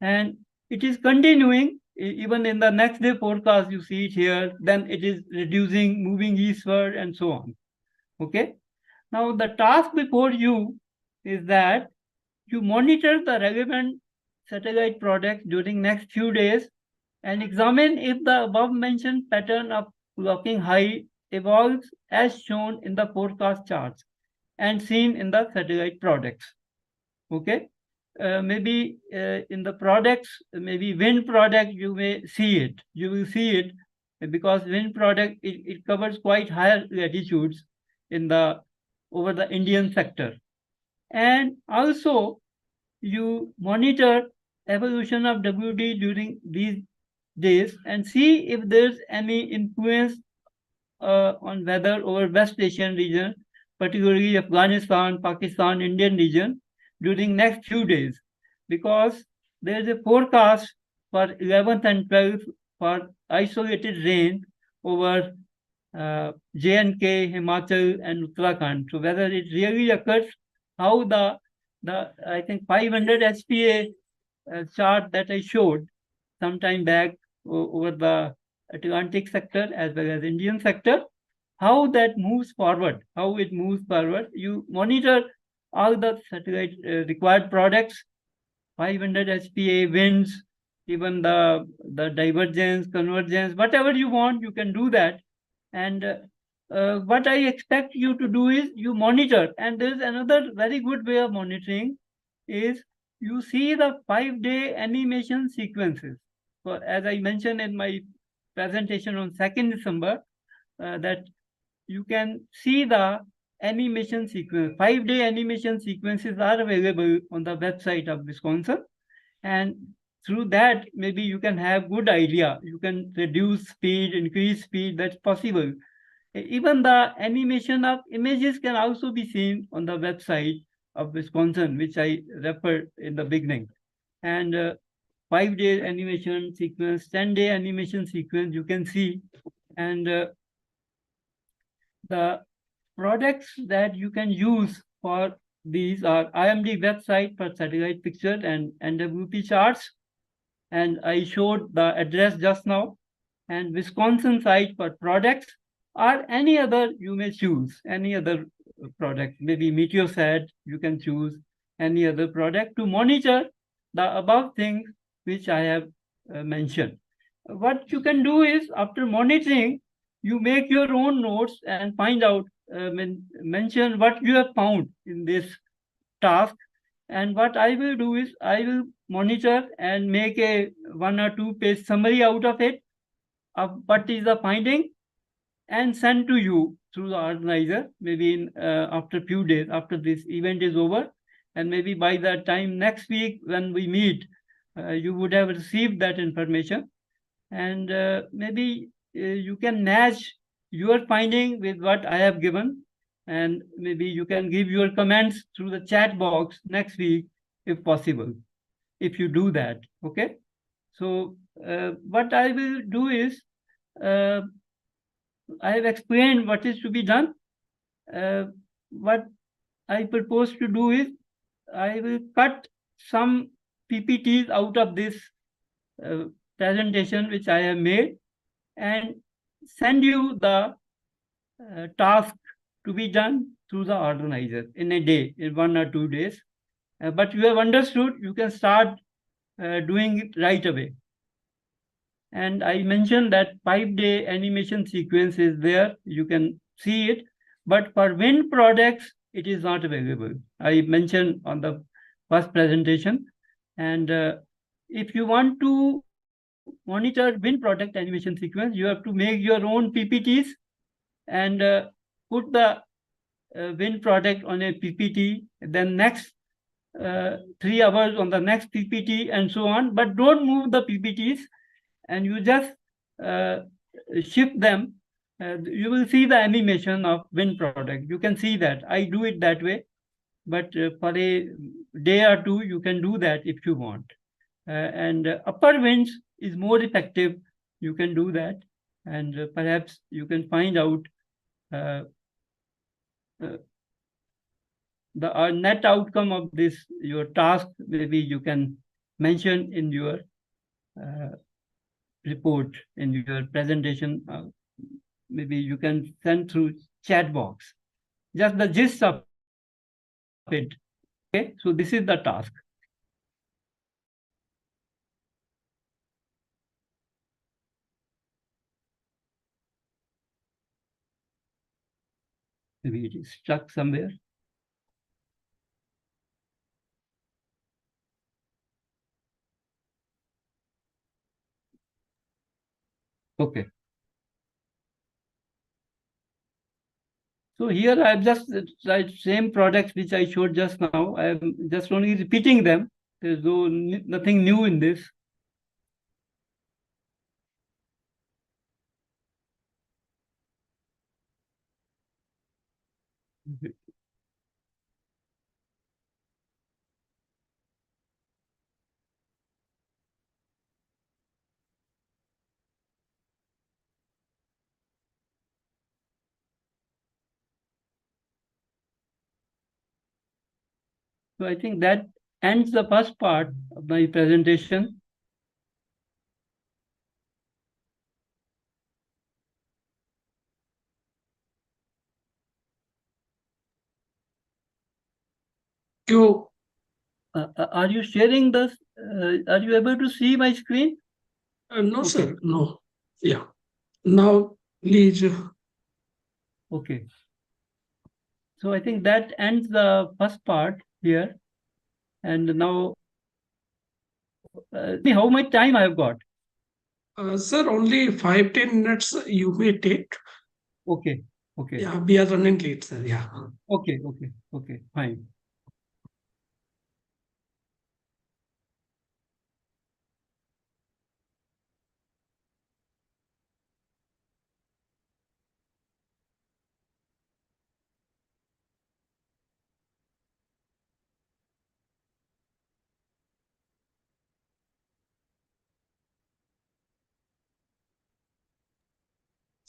D: And it is continuing, even in the next day forecast, you see it here, then it is reducing, moving eastward, and so on, okay? Now, the task before you is that you monitor the relevant satellite products during next few days and examine if the above mentioned pattern of blocking high evolves as shown in the forecast charts and seen in the satellite products, okay? Maybe in the products, maybe wind product, you may see it. You will see it because wind product, it covers quite higher latitudes in the over the Indian sector. And also, you monitor evolution of WD during these days and see if there's any influence on weather over West Asian region, particularly Afghanistan, Pakistan, Indian region during next few days, because there is a forecast for 11th and 12th for isolated rain over J&K, Himachal, and Uttarakhand. So whether it really occurs, how the I think 500 SPA chart that I showed some time back over the Atlantic sector as well as Indian sector, how that moves forward, how it moves forward. You monitor all the satellite required products, 500 SPA, winds, even the divergence, convergence, whatever you want, you can do that. And what I expect you to do is you monitor. And there's another very good way of monitoring is you see the 5-day animation sequences. So as I mentioned in my presentation on 2nd December, that you can see the animation sequence. 5-day animation sequences are available on the website of Wisconsin. And through that, maybe you can have good idea. You can reduce speed, increase speed, that's possible. Even the animation of images can also be seen on the website of Wisconsin, which I referred in the beginning. And 5-day animation sequence, 10-day animation sequence, you can see. And the products that you can use for these are IMD website for satellite picture and NWP charts. And I showed the address just now. And Wisconsin site for products or any other you may choose, any other product, maybe Meteosat, you can choose any other product to monitor the above things which I have mentioned. What you can do is, after monitoring, you make your own notes and find out, mention what you have found in this task. And what I will do is, I will monitor and make a 1 or 2 page summary out of it, of what is the finding, and send to you through the organizer, maybe in after few days after this event is over. And maybe by the time next week when we meet, you would have received that information. And maybe you can match your finding with what I have given, and maybe you can give your comments through the chat box next week if possible, if you do that. Okay, so what I will do is, I have explained what is to be done. What I propose to do is, I will cut some PPTs out of this presentation which I have made, and send you the task to be done through the organizer in a day, in 1 or 2 days. But you have understood, you can start doing it right away. And I mentioned that 5-day animation sequence is there, you can see it, but for wind products, it is not available. I mentioned on the first presentation. And if you want to monitor wind product animation sequence, you have to make your own PPTs and put the wind product on a PPT, then next 3 hours on the next PPT, and so on. But don't move the PPTs, and you just shift them. You will see the animation of wind product. You can see that. I do it that way. But for a day or two, you can do that if you want. And upper winds is more effective. You can do that. And perhaps you can find out the net outcome of this, your task. Maybe you can mention in your report, in your presentation. Maybe you can send through chat box just the gist of it. Okay, so this is the task. Maybe it is stuck somewhere. Okay. So here I have just tried same products which I showed just now. I am just only repeating them. There's nothing new in this. So I think that ends the first part of my presentation.
A: You,
D: Are you sharing this? Are you able to see my screen?
A: no,
D: Okay.
A: sir, no. Yeah. Now, please.
D: Okay. So I think that ends the first part here. And now, how much time I have got?
A: Sir, only 5-10 minutes you may take.
D: Okay. Okay.
A: Yeah, we are running late, sir. Yeah.
D: Okay. Okay. Okay. Fine.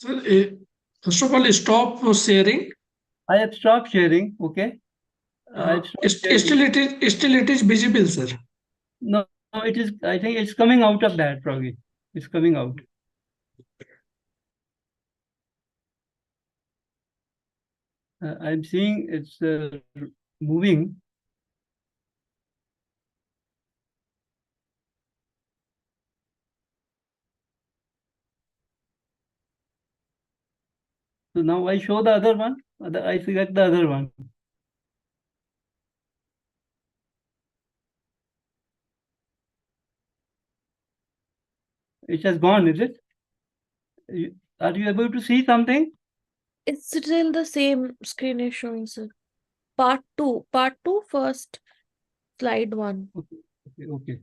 A: Sir, first of all, stop sharing.
D: I have stopped sharing. Okay. I've stopped sharing.
A: Still it is visible, sir.
D: No, it is. I think it's coming out of that probably. It's coming out. I'm seeing it's moving. So now I show the other one. I select the other one. It has gone, is it? Are you able to see something?
E: It's still the same screen is showing, sir. Part two, first slide 1.
D: Okay.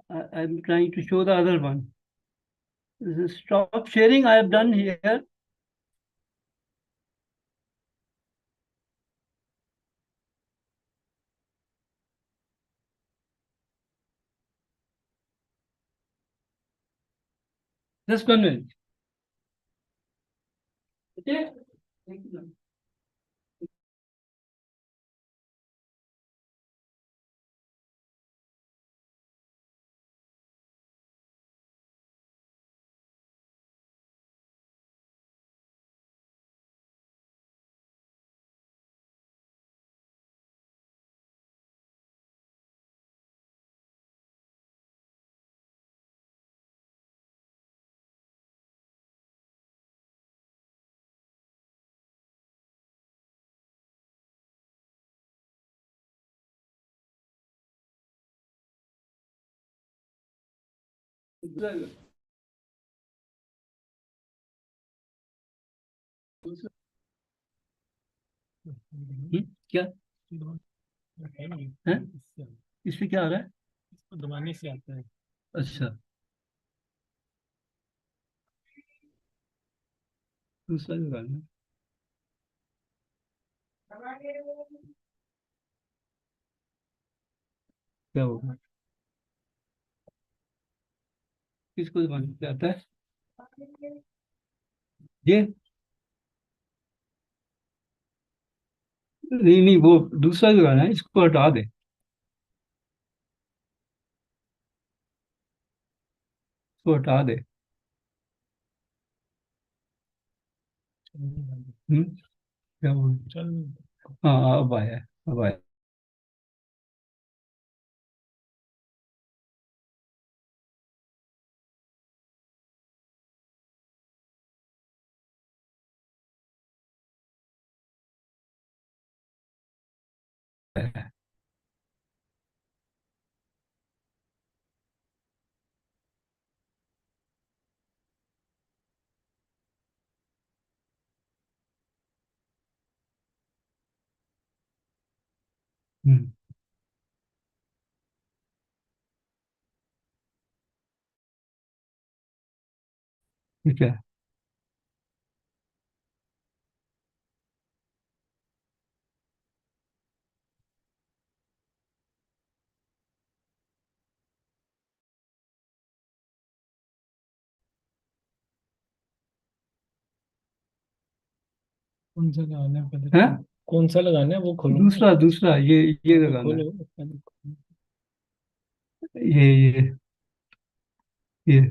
D: I'm trying to show the other one. This is stop sharing I have done here. Just 1 minute. Okay. Thank you. क्या है? इससे क्या आ रहा है? इसको दबाने से आता है। अच्छा, दूसरा लगाना। क्या होगा? किसको दबाने से आता है? ये नहीं, वो दूसरा लगाना है, इसको हटा दे। इसको हटा दे। क्या हुआ? चल, हाँ, अब आया, अब आया। हम्म, ठीक है।
F: कौन सा लगाना है पहले?
D: हैं?
F: कौन सा लगाना है वो खोलो।
D: दूसरा ये
F: तो
D: लगाना है।
F: खोलो पहले खोलो।
D: ये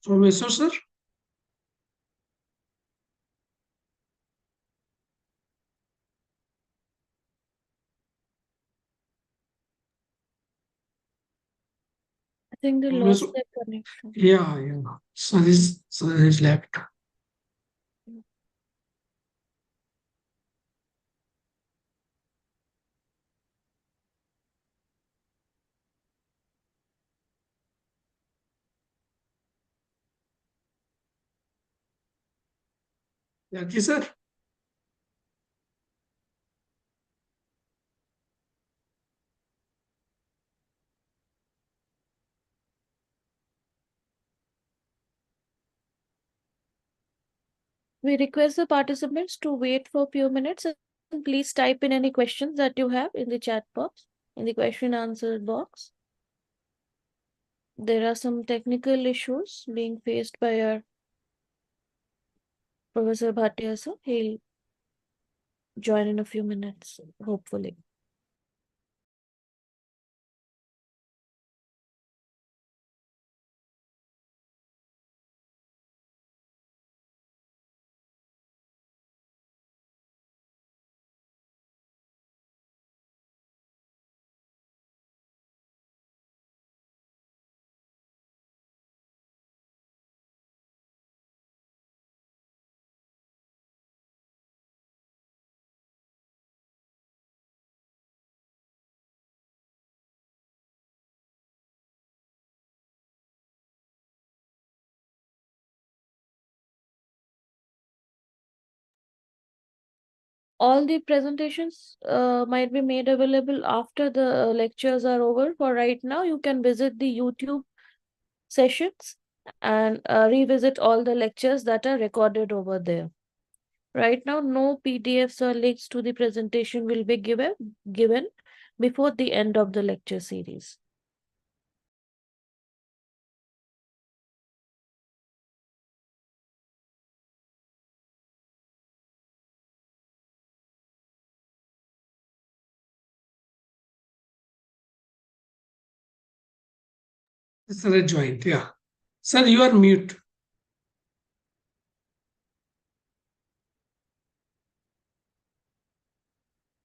A: Professor, sir?
E: think they
A: Almost-
E: lost their connection.
A: Yeah. Sir is left. Yeah, sir.
E: We request the participants to wait for a few minutes and please type in any questions that you have in the chat box, in the question answer box. There are some technical issues being faced by our Professor Bhatia, sir. He'll join in a few minutes, hopefully. All the presentations might be made available after the lectures are over. For right now, you can visit the YouTube sessions and revisit all the lectures that are recorded over there. Right now, no PDFs or links to the presentation will be given before the end of the lecture series.
A: Sir joined. Yeah. Sir, you are mute.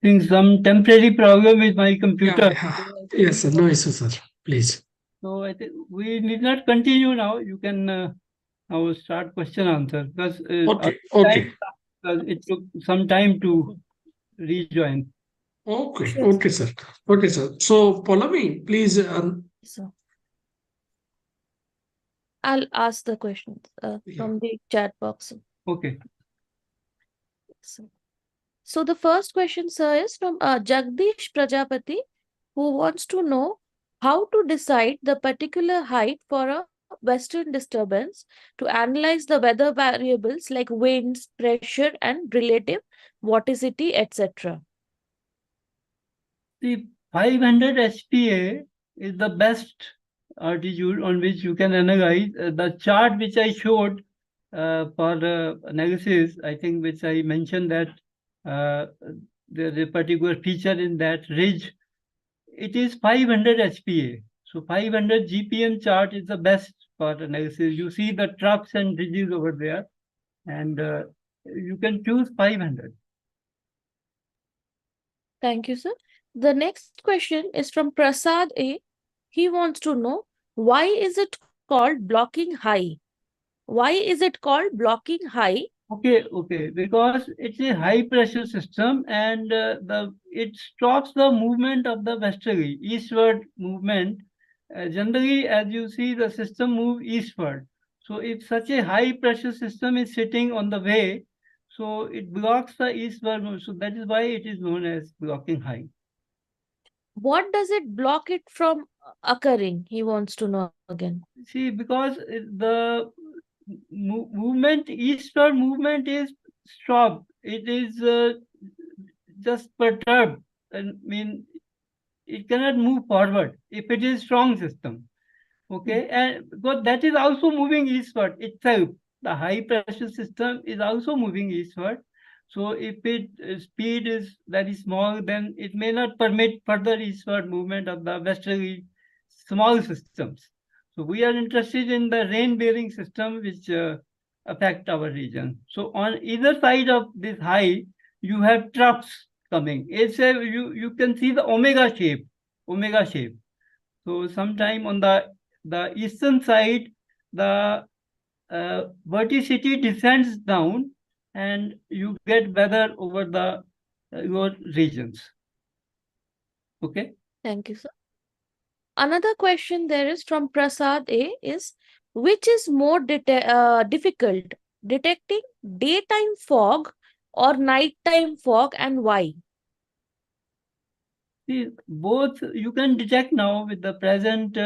D: Think some temporary problem with my computer.
A: Yeah. Yes, sir. No issue, sir. Please.
D: So I think we need not continue now. You can now start question answer because
A: Okay.
D: it took some time to rejoin.
A: Okay, sir. Okay, sir. So, Pallavi, please.
E: So I'll ask the questions from the chat box.
D: Okay.
E: So the first question, sir, is from Jagdish Prajapati, who wants to know how to decide the particular height for a western disturbance to analyze the weather variables like winds, pressure, and relative vorticity, etc.
D: The 500 HPA is the best altitude on which you can analyze. The chart which I showed for the analysis, I think which I mentioned that there's a particular feature in that ridge. It is 500 HPA. So 500 GPM chart is the best for analysis. You see the troughs and ridges over there, and you can choose 500.
E: Thank you, sir. The next question is from Prasad A. He wants to know why is it called blocking high? Why is it called blocking high?
D: Okay, because it's a high pressure system and it stops the movement of the westerly, eastward movement. Generally, as you see, the system move eastward. So if such a high pressure system is sitting on the way, so it blocks the eastward move. So that is why it is known as blocking high.
E: What does it block it from occurring? He wants to know again.
D: See, because the movement, eastward movement is stopped. It is just perturbed. I mean, it cannot move forward if it is strong system. Okay, and but that is also moving eastward itself. The high pressure system is also moving eastward. So if it speed is very small, then it may not permit further eastward movement of the westerly small systems. So we are interested in the rain-bearing system which affect our region. So on either side of this high, you have troughs coming. It's you can see the omega shape. So sometime on the the eastern side, the verticity descends down and you get weather over the your regions. Okay.
E: Thank you, sir. Another question there is from Prasad A is, which is more difficult, detecting daytime fog or nighttime fog, and why?
D: See, both you can detect now with the present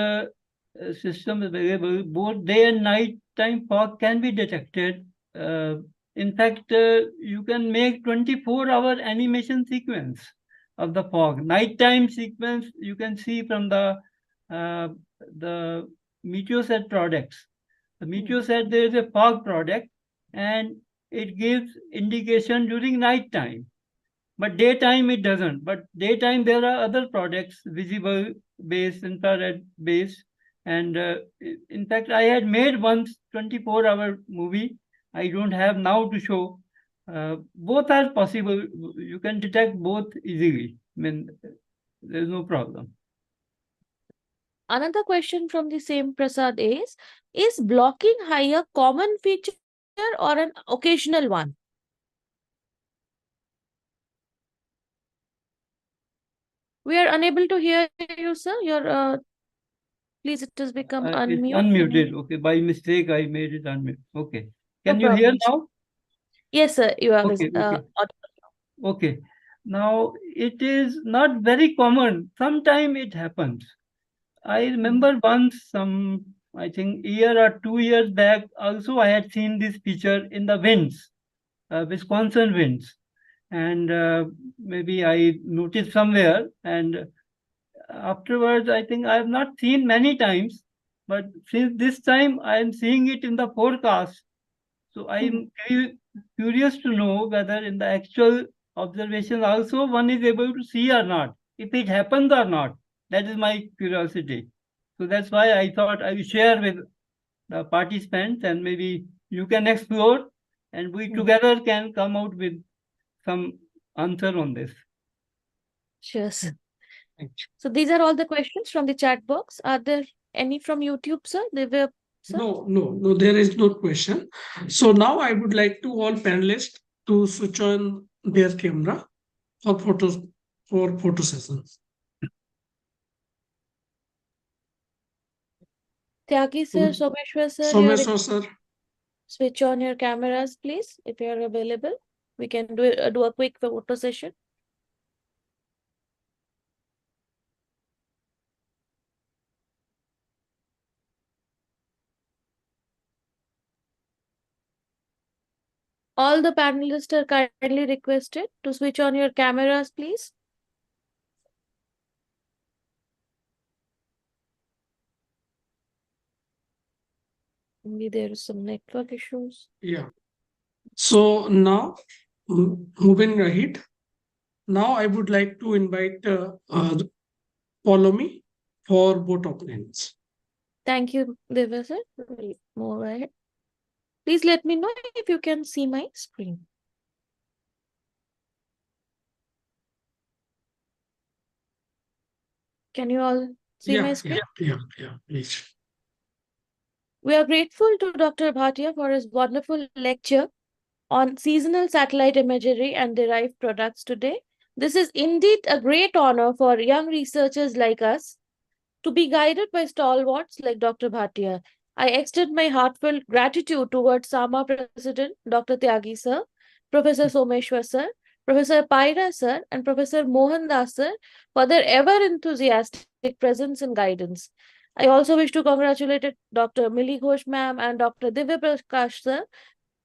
D: system available. Both day and night time fog can be detected. In fact, you can make 24-hour animation sequence of the fog. Nighttime sequence you can see from the Meteosat products. The Meteosat, there is a fog product, and it gives indication during night time. But daytime it doesn't. But daytime there are other products, visible based, infrared based. And in fact, I had made once 24-hour movie. I don't have now to show. Both are possible. You can detect both easily. I mean, there's no problem.
E: Another question from the same Prasad is blocking high a common feature or an occasional one? We are unable to hear you, sir. Your please, it has become
D: It's
E: unmute.
D: unmuted. Okay, by mistake I made it unmute. Okay. Can
E: No
D: you hear
E: problem.
D: now?
E: Yes, sir. You are
D: Okay, okay.
E: audible.
D: Okay. Now it is not very common. Sometime it happens. I remember once, I think year or 2 years back, also I had seen this feature in the winds, Wisconsin winds. And maybe I noticed somewhere. And afterwards, I think I have not seen many times. But since this time, I am seeing it in the forecast. So I am curious to know whether in the actual observation also one is able to see or not, if it happens or not. That is my curiosity. So that's why I thought I will share with the participants, and maybe you can explore and we together can come out with some answer on this.
E: Sure, sir. So these are all the questions from the chat box. Are there any from YouTube, sir? They were, sir?
A: No, there is no question. So now I would like to all panelists to switch on their camera for photo sessions.
E: Tyagi sir, Someshwar sir, you are
A: Someshwar sir.
E: switch on your cameras, please, if you are available. We can do a quick photo session. All the panelists are kindly requested to switch on your cameras, please. Maybe there is some network issues.
A: Yeah. So now, moving ahead, now I would like to invite follow me for both opinions.
E: Thank you, Divya sir. We'll move ahead. Please let me know if you can see my screen. Can you all see my screen?
A: Yeah, please.
E: We are grateful to Dr. Bhatia for his wonderful lecture on seasonal satellite imagery and derived products today. This is indeed a great honor for young researchers like us to be guided by stalwarts like Dr. Bhatia. I extend my heartfelt gratitude towards SAMA President Dr. Tyagi sir, Professor Someshwar sir, Professor Paira sir, and Professor Mohan Das sir for their ever enthusiastic presence and guidance. I also wish to congratulate Dr. Millie Ghosh ma'am and Dr. Divya Prakash sir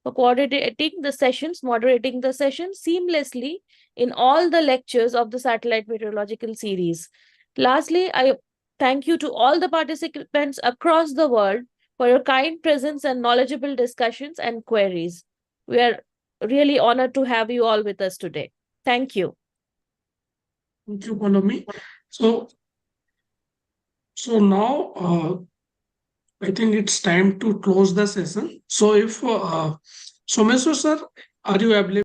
E: for coordinating the sessions, moderating the sessions seamlessly in all the lectures of the satellite meteorological series. Lastly, I thank you to all the participants across the world for your kind presence and knowledgeable discussions and queries. We are really honored to have you all with us today. Thank you.
A: Thank you, Palomi. So now I think it's time to close the session. So if Someshwar sir, are you available?